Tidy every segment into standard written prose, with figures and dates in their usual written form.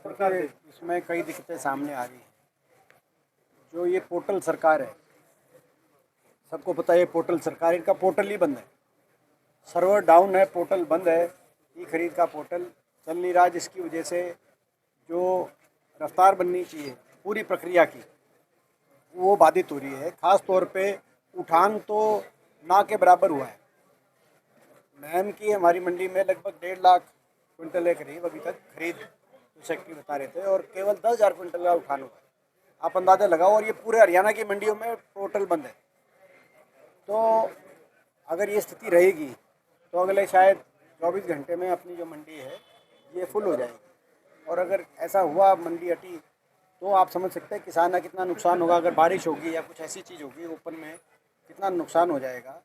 देखिए, इसमें कई दिक्कतें सामने आ रही हैं। जो ये पोर्टल सरकार है, सबको पता है ये पोर्टल सरकार, इनका पोर्टल ही बंद है। सर्वर डाउन है, पोर्टल बंद है। ई खरीद का पोर्टल चल नहीं रहा, जिसकी वजह से जो रफ्तार बननी चाहिए पूरी प्रक्रिया की, वो बाधित हो रही है। ख़ास तौर पे उठान तो ना के बराबर हुआ है। महम की हमारी मंडी में लगभग 1.5 लाख क्विंटल है करीब अभी तक खरीद, जो सेक्रेटरी बता रहे थे, और केवल 10,000 क्विंटल का उठान हुआ है। आप अंदाज़ा लगाओ, और ये पूरे हरियाणा की मंडियों में पोर्टल बंद है। तो अगर ये स्थिति रहेगी तो अगले शायद 24 घंटे में अपनी जो मंडी है ये फुल हो जाएगी। और अगर ऐसा हुआ, मंडी हटी, तो आप समझ सकते हैं किसान का कितना नुकसान होगा। अगर बारिश होगी या कुछ ऐसी चीज़ होगी ओपन में, कितना नुकसान हो जाएगा।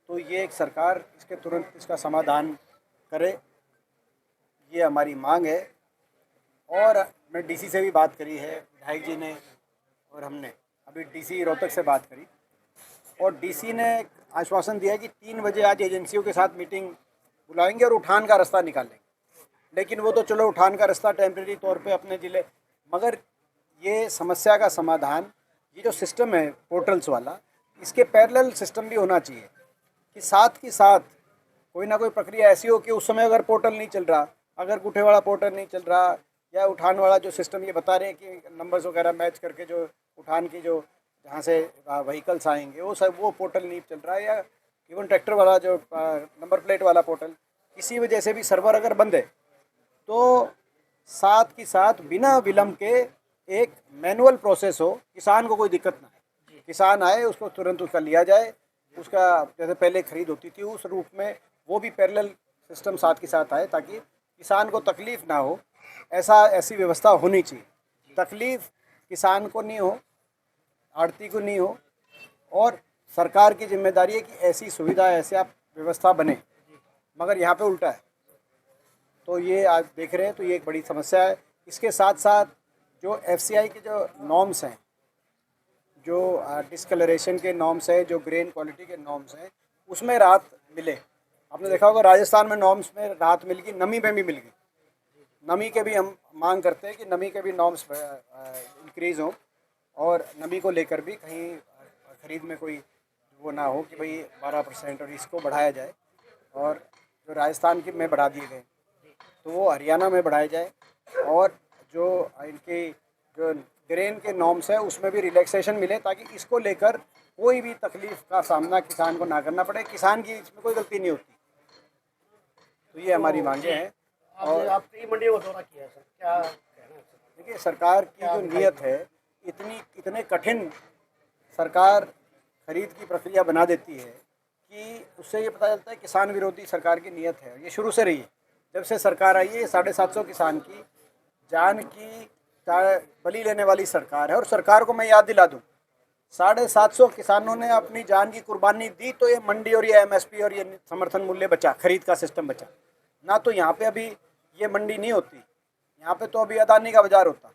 तो ये एक सरकार इसके तुरंत इसका समाधान करे, ये हमारी मांग है। और मैं डीसी से भी बात करी है, विधायक जी ने और हमने अभी डीसी रोहतक से बात करी, और डीसी ने आश्वासन दिया कि 3 बजे आज एजेंसियों के साथ मीटिंग बुलाएंगे और उठान का रास्ता निकालेंगे। लेकिन वो तो चलो उठान का रास्ता टेम्प्रेरी तौर पे अपने ज़िले, मगर ये समस्या का समाधान, ये जो सिस्टम है पोर्टल्स वाला, इसके पैरेलल सिस्टम भी होना चाहिए कि साथ ही साथ कोई ना कोई प्रक्रिया ऐसी हो कि उस समय अगर पोर्टल नहीं चल रहा, अगर गुठे वाला पोर्टल नहीं चल रहा, या उठान वाला जो सिस्टम ये बता रहे हैं कि नंबर्स वगैरह मैच करके जो उठान की जो जहाँ से व्हीकल्स आएंगे वो सब, वो पोर्टल नहीं चल रहा है, या इवन ट्रैक्टर वाला जो नंबर प्लेट वाला पोर्टल, किसी वजह से भी सर्वर अगर बंद है, तो साथ ही साथ बिना विलम्ब के एक मैनुअल प्रोसेस हो, किसान को कोई दिक्कत ना आए। किसान आए, उसको तुरंत उसका लिया जाए, उसका जैसे पहले खरीद होती थी उस रूप में वो भी पैरेलल सिस्टम साथ के साथ आए, ताकि किसान को तकलीफ़ ना हो। ऐसी व्यवस्था होनी चाहिए। तकलीफ़ किसान को नहीं हो, आड़ती को नहीं हो, और सरकार की जिम्मेदारी है कि ऐसी सुविधा, ऐसे आप व्यवस्था बने। मगर यहाँ पे उल्टा है। तो ये आज देख रहे हैं, तो ये एक बड़ी समस्या है। इसके साथ साथ जो एफसीआई के जो नॉर्म्स हैं, जो डिस्कलरेशन के नॉर्म्स हैं, जो ग्रेन क्वालिटी के नॉर्म्स हैं, उसमें राहत मिले। आपने देखा होगा राजस्थान में नॉर्म्स में राहत मिल गई, नमी में भी मिल गई। नमी के भी हम मांग करते हैं कि नमी के भी नॉर्म्स इंक्रीज़ हों, और नमी को लेकर भी कहीं खरीद में कोई वो ना हो कि भाई 12% और इसको बढ़ाया जाए, और जो राजस्थान की में बढ़ा दिए गए तो वो हरियाणा में बढ़ाया जाए, और जो इनके जो ग्रेन के नॉर्म्स है उसमें भी रिलैक्सेशन मिले, ताकि इसको लेकर कोई भी तकलीफ़ का सामना किसान को ना करना पड़े। किसान की इसमें कोई गलती नहीं होती। तो ये हमारी मांगे हैं। और आपकी मंडी का दौरा किया सर, क्या कहना है सर? देखिए, सरकार की जो नीयत है, इतने कठिन सरकार खरीद की प्रक्रिया बना देती है कि उससे ये पता चलता है किसान विरोधी सरकार की नीयत है। ये शुरू से रही है, जब से सरकार आई है। 750 किसान की जान की बलि लेने वाली सरकार है। और सरकार को मैं याद दिला दूं, 750 किसानों ने अपनी जान की कुर्बानी दी, तो ये मंडी और ये एमएसपी और ये समर्थन मूल्य बचा, खरीद का सिस्टम बचा। ना तो यहाँ पे अभी ये मंडी नहीं होती, यहाँ पे तो अभी अदानी का बाजार होता।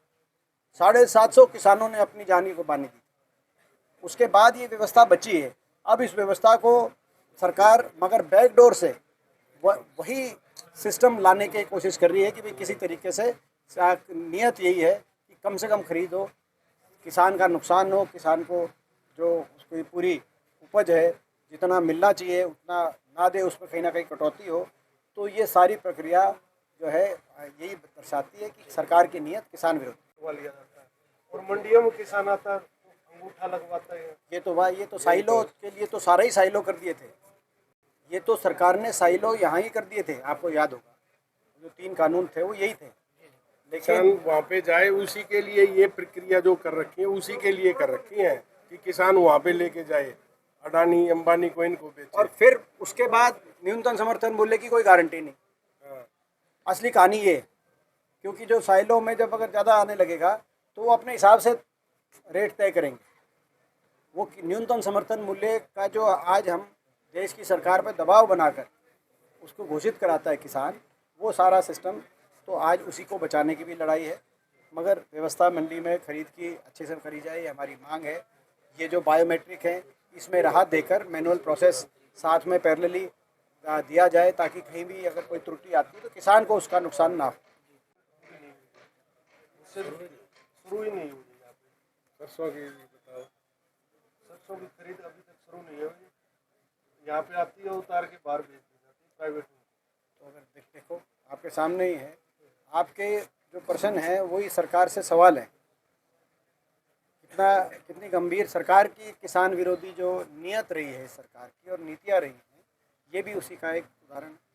750 किसानों ने अपनी जान की कुर्बानी दी, उसके बाद ये व्यवस्था बची है। अब इस व्यवस्था को सरकार मगर बैकडोर से वही सिस्टम लाने की कोशिश कर रही है कि भाई किसी तरीके से, नियत यही है कि कम से कम खरीद हो, किसान का नुकसान हो, किसान को जो उसकी पूरी उपज है जितना मिलना चाहिए उतना ना दे, उसमें कहीं ना कहीं कटौती हो। तो ये सारी प्रक्रिया जो है यही दर्शाती है कि सरकार की नीयत किसान विरोधी। लिया जाता है और मंडियों में किसान आता है, अंगूठा लगवाता है। ये तो साइलो के लिए तो सारे ही साइलो कर दिए थे। ये तो सरकार ने साइलो यहाँ ही कर दिए थे। आपको याद होगा जो 3 कानून थे वो यही थे। किसान वहाँ पे जाए, उसी के लिए ये प्रक्रिया जो कर रखी है, उसी के लिए कर रखी है कि किसान वहाँ पे लेके जाए, अडानी अंबानी को इनको बेचे। और फिर उसके बाद न्यूनतम समर्थन मूल्य की कोई गारंटी नहीं। असली कहानी ये है, क्योंकि जो साइलो में जब अगर ज़्यादा आने लगेगा तो वो अपने हिसाब से रेट तय करेंगे। वो न्यूनतम समर्थन मूल्य का जो आज हम देश की सरकार पर दबाव बनाकर उसको घोषित कराता है किसान, वो सारा सिस्टम तो आज उसी को बचाने की भी लड़ाई है। मगर व्यवस्था मंडी में खरीद की अच्छे से करी जाए, ये हमारी मांग है। ये जो बायोमेट्रिक है इसमें राहत देकर मैनुअल प्रोसेस साथ में पैरेलली दिया जाए, ताकि कहीं भी अगर कोई त्रुटि आती है तो किसान को उसका नुकसान ना हो। शुरू ही नहीं हुई यहाँ पे। सरसों की बताओ। सरसों की खरीद अभी तक शुरू नहीं हुई। यहाँ पे आती है, उतार के बाहर भेज दी जाती है प्राइवेट में। तो अगर देखो आपके सामने ही है, आपके जो प्रश्न है वही सरकार से सवाल है। कितनी गंभीर सरकार की किसान विरोधी जो नीयत रही है सरकार की और नीतियाँ रही हैं, ये भी उसी का एक उदाहरण है।